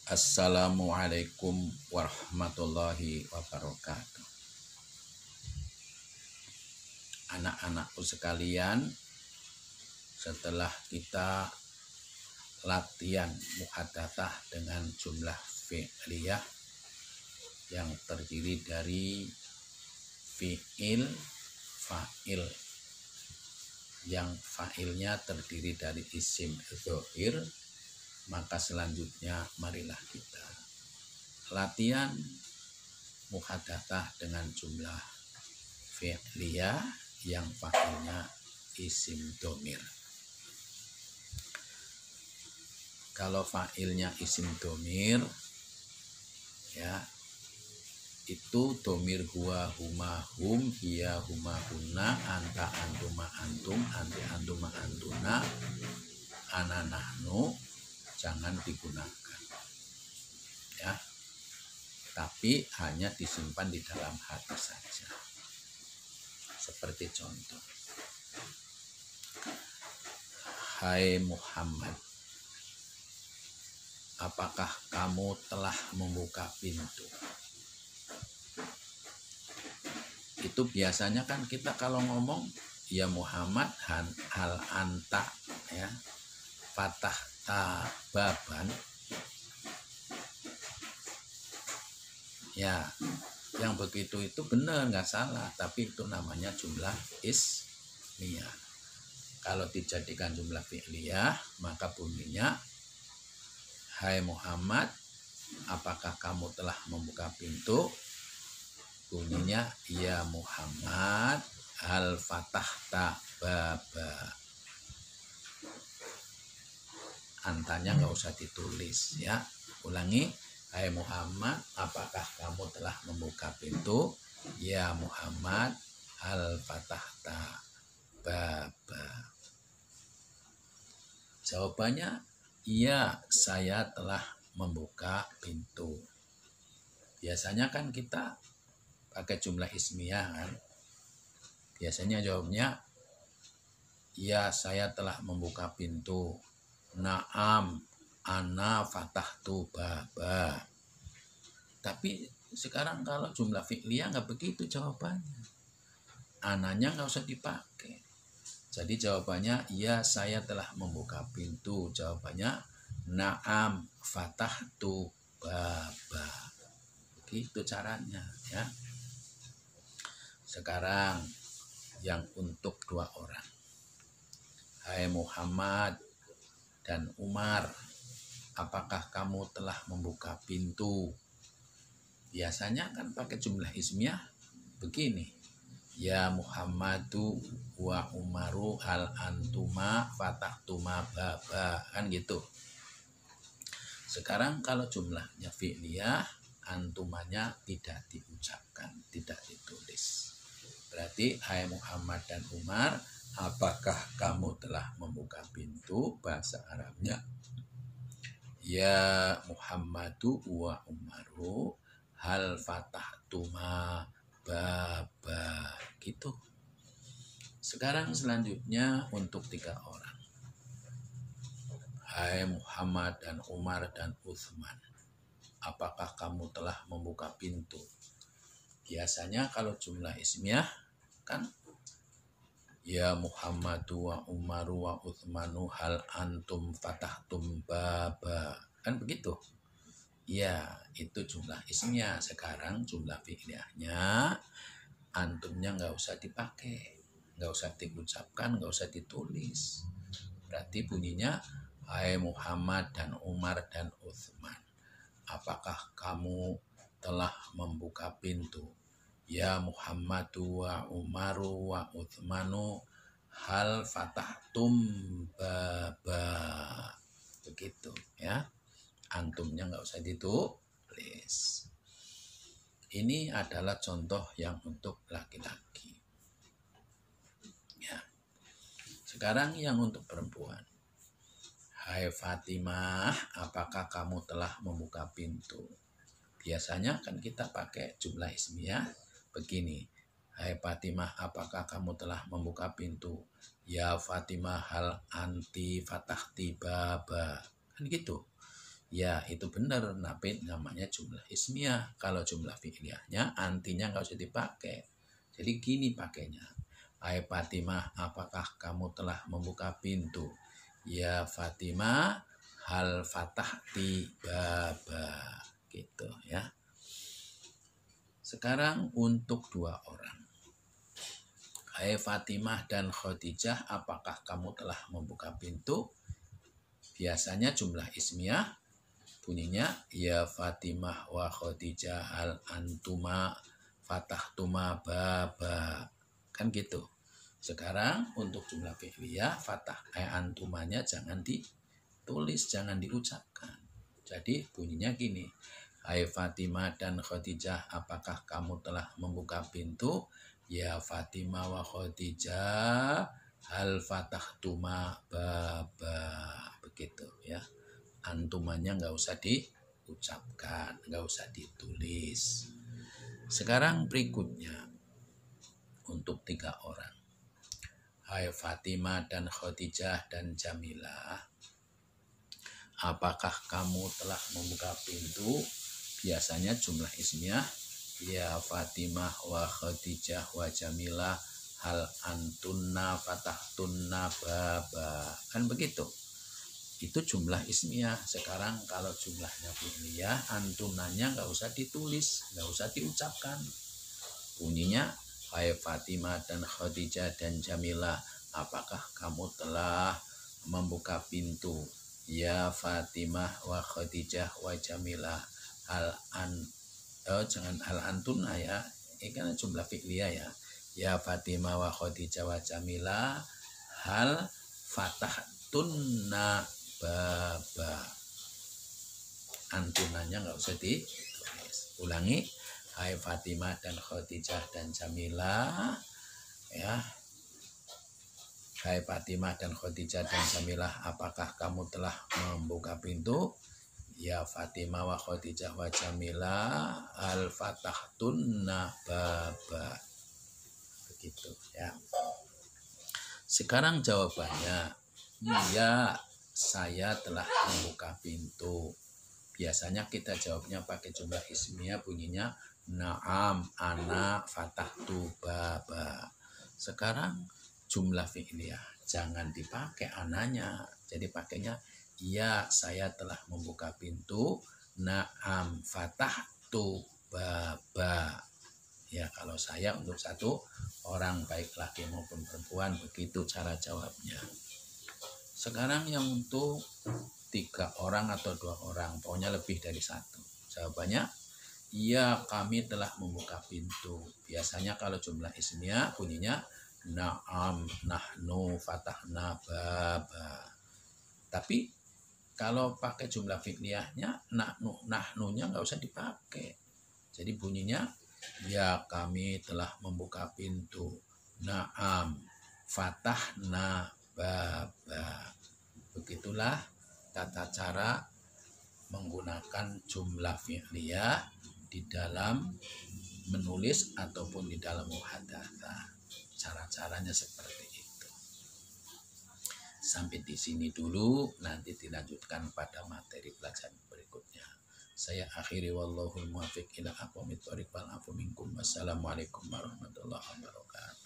Assalamualaikum warahmatullahi wabarakatuh. Anak-anakku sekalian, setelah kita latihan muhadatsah dengan jumlah fi'liyah yang terdiri dari fi'il, fa'il, yang fa'ilnya terdiri dari isim dhohir, maka selanjutnya marilah kita latihan muhadatsah dengan jumlah fi'liyah yang fa'ilnya isim dhamir. Kalau fa'ilnya isim dhamir, ya, itu dhamir huwa, huma, hum, hiya, huma, hunna, anta, antuma, antum, anti, antuma, antuna, ana, nahnu, jangan digunakan, ya, tapi hanya disimpan di dalam hati saja. Seperti contoh, hai Muhammad, apakah kamu telah membuka pintu? Itu biasanya kan kita kalau ngomong, ya Muhammad, hal anta, ya, fatah baban, ya, yang begitu itu benar, nggak salah, tapi itu namanya jumlah ismiyah. Kalau dijadikan jumlah fi'liyah, maka bunyinya, hai Muhammad, apakah kamu telah membuka pintu? Bunyinya, ya Muhammad, hal fatahta baba. Antanya nggak usah ditulis, ya. Ulangi, hai Muhammad, apakah kamu telah membuka pintu? Ya Muhammad, hal fatahta baba. Jawabannya, iya, saya telah membuka pintu. Biasanya kan kita pakai jumlah ismiyah kan. Biasanya jawabnya, iya, saya telah membuka pintu. Naam, ana fatahtu baba. Tapi sekarang kalau jumlah fi'liyah nggak begitu jawabannya. Ananya nggak usah dipakai. Jadi jawabannya, iya, saya telah membuka pintu. Jawabannya, naam fatahtu baba. Begitu caranya, ya. Sekarang yang untuk dua orang. Hai Muhammad dan Umar, apakah kamu telah membuka pintu? Biasanya kan pakai jumlah ismiyah begini, ya Muhammadu wa Umaru hal antuma fatahtuma baba, kan gitu. Sekarang kalau jumlahnya fi'liyah, antumanya tidak diucapkan, tidak ditulis. Berarti hai Muhammad dan Umar, apakah kamu telah membuka pintu? Bahasa Arabnya, ya Muhammadu wa Umaru hal fatahtuma baba, gitu. Sekarang selanjutnya untuk tiga orang. Hai Muhammad dan Umar dan Utsman, apakah kamu telah membuka pintu? Biasanya kalau jumlah ismiyah kan, ya Muhammadu wa Umaru wa Utsmanu hal antum fatahtum baba, kan begitu. Ya, itu jumlah ismiyah. Sekarang jumlah fi'liyahnya, antumnya nggak usah dipakai, nggak usah diucapkan, nggak usah ditulis. Berarti bunyinya, hai Muhammad dan Umar dan Utsman, apakah kamu telah membuka pintu? Ya Muhammadu wa Umaru wa Utsmanu hal fatahtum baba. Begitu, ya. Antumnya nggak usah ditulis. Ini adalah contoh yang untuk laki-laki, ya. Sekarang yang untuk perempuan. Hai Fatimah, apakah kamu telah membuka pintu? Biasanya kan kita pakai jumlah ismiyah begini, hai Fatimah, apakah kamu telah membuka pintu? Ya Fatimah hal anti fatahti baba, kan gitu. Ya itu benar, tapi namanya jumlah ismiyah. Kalau jumlah fi'liyahnya antinya nggak usah dipakai. Jadi gini pakainya. Hai Fatimah, apakah kamu telah membuka pintu? Ya Fatimah, hal fatahti baba. Gitu ya. Sekarang untuk dua orang. Hai Fatimah dan Khadijah, apakah kamu telah membuka pintu? Biasanya jumlah ismiyah bunyinya ya Fatimah wa Khadijah hal antuma fatahtuma baba. Kan gitu. Sekarang untuk jumlah fi'liyah antumanya jangan ditulis, jangan diucapkan. Jadi bunyinya gini. Hai Fatimah dan Khadijah, apakah kamu telah membuka pintu? Ya Fatimah wa Khadijah hal fatahtuma baba. Begitu ya. Antumannya nggak usah diucapkan, nggak usah ditulis. Sekarang berikutnya untuk 3 orang. Hai Fatimah dan Khadijah dan Jamilah, apakah kamu telah membuka pintu? Biasanya jumlah ismiyah ya Fatimah wa Khadijah wa Jamilah hal antunna fatahtunna baba. Kan begitu. Itu jumlah ismiyah. Sekarang kalau jumlahnya fi'liyah, antunanya nggak usah ditulis, nggak usah diucapkan. Bunyinya hai Fatimah dan Khadijah dan Jamilah, apakah kamu telah membuka pintu? Ya Fatimah wa Khadijah wa Jamilah jangan hal antuna ya, ini kan jumlah fi'liyah ya. Ya Fatimah wa Khadijah wa Jamilah hal fatahtunna baba. Antunanya nggak usah ditulis. Ulangi. Hai Fatimah dan Khadijah dan Jamilah ya. Hai Fatimah dan Khadijah dan Jamilah, apakah kamu telah membuka pintu? Ya Fatimah wa Khadijah wa Jamilah al fatahtunna baba. Begitu ya. Sekarang jawabannya ya saya telah membuka pintu. Biasanya kita jawabnya pakai jumlah ismiyah, bunyinya na'am ana fatahtu baba. Sekarang jumlah fi'liyah, jangan dipakai ananya. Jadi pakainya ya saya telah membuka pintu, na'am fatahtu baba. Ya kalau saya untuk 1 orang baik laki maupun perempuan, begitu cara jawabnya. Sekarang yang untuk 3 orang atau 2 orang, pokoknya lebih dari 1. Jawabannya, ya kami telah membuka pintu. Biasanya kalau jumlah ismiyah bunyinya na'am, nahnu, fatahna, baba. Tapi kalau pakai jumlah fi'liyahnya, nahnunya nggak usah dipakai. Jadi bunyinya, ya kami telah membuka pintu. Na'am, fatahna, baba. Begitulah tata cara menggunakan jumlah fi'liyah di dalam menulis ataupun di dalam muhadatsah. Cara-caranya seperti itu. Sampai di sini dulu, nanti dilanjutkan pada materi pelajaran berikutnya. Saya akhiri wallahul muwaffiq ila aqwamit thoriq wal afu minkum. Wassalamualaikum warahmatullahi wabarakatuh.